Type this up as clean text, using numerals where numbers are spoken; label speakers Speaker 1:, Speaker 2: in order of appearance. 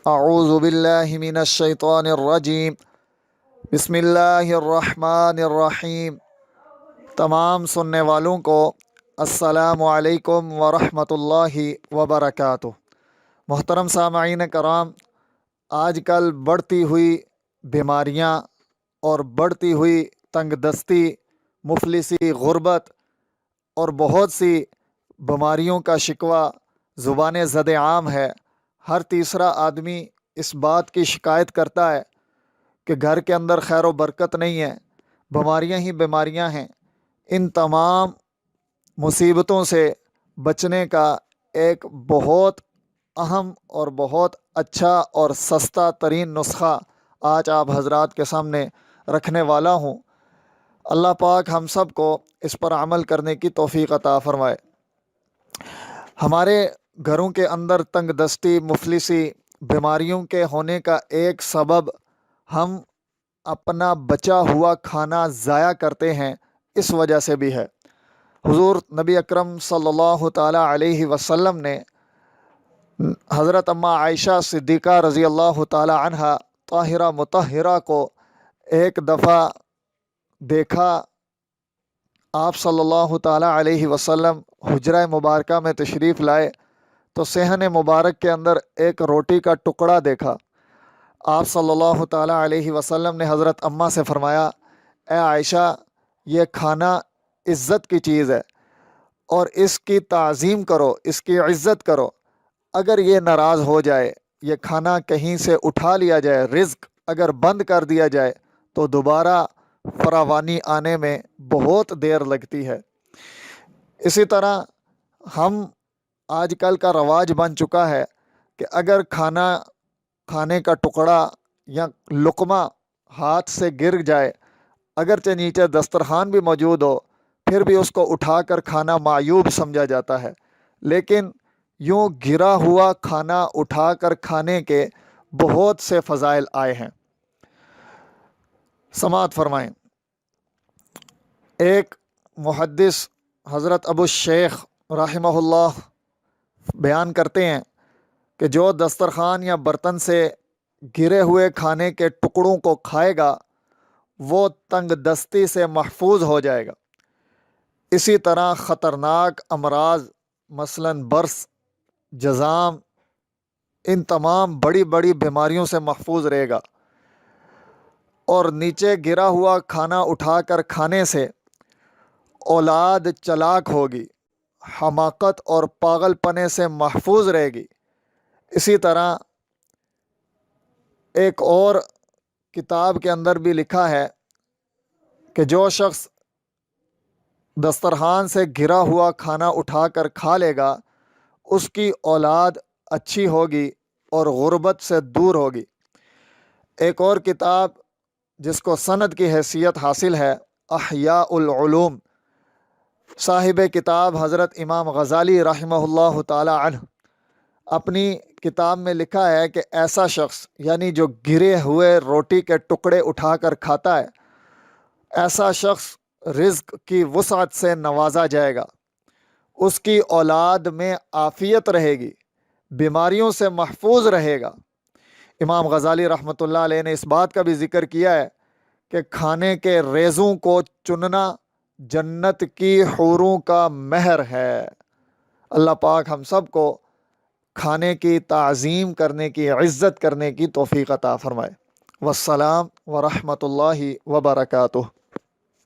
Speaker 1: اعوذ باللہ من الشیطان الرجیم بسم اللہ الرحمن الرحیم۔ تمام سننے والوں کو السلام علیکم ورحمۃ اللہ وبرکاتہ۔ محترم سامعین کرام، آج کل بڑھتی ہوئی بیماریاں اور بڑھتی ہوئی تنگ دستی، مفلسی، غربت اور بہت سی بیماریوں کا شکوہ زبان زد عام ہے۔ ہر تیسرا آدمی اس بات کی شکایت کرتا ہے کہ گھر کے اندر خیر و برکت نہیں ہے، بیماریاں ہی بیماریاں ہیں۔ ان تمام مصیبتوں سے بچنے کا ایک بہت اہم اور بہت اچھا اور سستا ترین نسخہ آج آپ حضرات کے سامنے رکھنے والا ہوں۔ اللہ پاک ہم سب کو اس پر عمل کرنے کی توفیق عطا فرمائے۔ ہمارے گھروں کے اندر تنگ دستی، مفلسی، بیماریوں کے ہونے کا ایک سبب ہم اپنا بچا ہوا کھانا ضائع کرتے ہیں، اس وجہ سے بھی ہے۔ حضور نبی اکرم صلی اللہ تعالیٰ علیہ وسلم نے حضرت اماں عائشہ صدیقہ رضی اللہ تعالیٰ عنہا طاہرہ مطہرہ کو ایک دفعہ دیکھا۔ آپ صلی اللہ تعالیٰ علیہ وسلم حجرہ مبارکہ میں تشریف لائے تو صحن مبارک کے اندر ایک روٹی کا ٹکڑا دیکھا۔ آپ صلی اللہ تعالیٰ علیہ وسلم نے حضرت اماں سے فرمایا، اے عائشہ، یہ کھانا عزت کی چیز ہے اور اس کی تعظیم کرو، اس کی عزت کرو۔ اگر یہ ناراض ہو جائے، یہ کھانا کہیں سے اٹھا لیا جائے، رزق اگر بند کر دیا جائے تو دوبارہ فراوانی آنے میں بہت دیر لگتی ہے۔ اسی طرح ہم آج کل کا رواج بن چکا ہے کہ اگر کھانے کا ٹکڑا یا لقمہ ہاتھ سے گر جائے، اگرچہ نیچے دسترخوان بھی موجود ہو، پھر بھی اس کو اٹھا کر کھانا معیوب سمجھا جاتا ہے۔ لیکن یوں گرا ہوا کھانا اٹھا کر کھانے کے بہت سے فضائل آئے ہیں۔ سماعت فرمائیں۔ ایک محدث حضرت ابو الشیخ رحمہ اللہ بیان کرتے ہیں کہ جو دسترخوان یا برتن سے گرے ہوئے کھانے کے ٹکڑوں کو کھائے گا وہ تنگ دستی سے محفوظ ہو جائے گا۔ اسی طرح خطرناک امراض مثلاً برس، جذام، ان تمام بڑی بڑی بیماریوں سے محفوظ رہے گا۔ اور نیچے گرا ہوا کھانا اٹھا کر کھانے سے اولاد چلاک ہوگی، حماقت اور پاگل پنے سے محفوظ رہے گی۔ اسی طرح ایک اور کتاب کے اندر بھی لکھا ہے کہ جو شخص دسترخوان سے گرا ہوا کھانا اٹھا کر کھا لے گا اس کی اولاد اچھی ہوگی اور غربت سے دور ہوگی۔ ایک اور کتاب جس کو سند کی حیثیت حاصل ہے، احیاء العلوم، صاحب کتاب حضرت امام غزالی رحمہ اللہ تعالی عنہ، اپنی کتاب میں لکھا ہے کہ ایسا شخص یعنی جو گرے ہوئے روٹی کے ٹکڑے اٹھا کر کھاتا ہے، ایسا شخص رزق کی وسعت سے نوازا جائے گا، اس کی اولاد میں عافیت رہے گی، بیماریوں سے محفوظ رہے گا۔ امام غزالی رحمۃ اللہ علیہ نے اس بات کا بھی ذکر کیا ہے کہ کھانے کے ریزوں کو چننا جنت کی حوروں کا مہر ہے۔ اللہ پاک ہم سب کو کھانے کی تعظیم کرنے کی، عزت کرنے کی توفیق عطا فرمائے۔ والسلام ورحمۃ اللہ وبرکاتہ۔